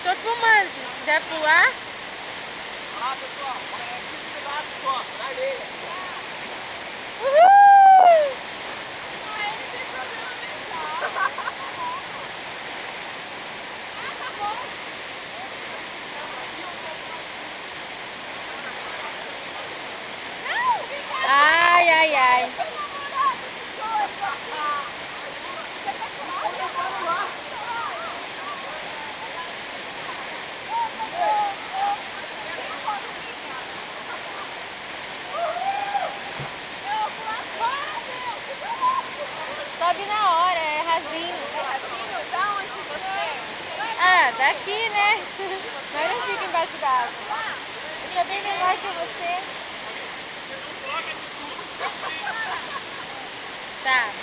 tô fumando. Se quiser pular. Ah, pessoal, é 15 pedaços só, na areia. Uhul! Ah, ele tem problema mental. Ah, tá bom. Não, vem cá. Ai, ai, ai. Seu namorado, que coisa. Você quer pular? Tira foto minha. Eu vou pular agora, meu. Fica louco. Sobe na hora, é rasinho. É rasinho? Da onde você? Ah, daqui, né? Mas não fica embaixo d'água. Eu sou bem menor que você. Tá.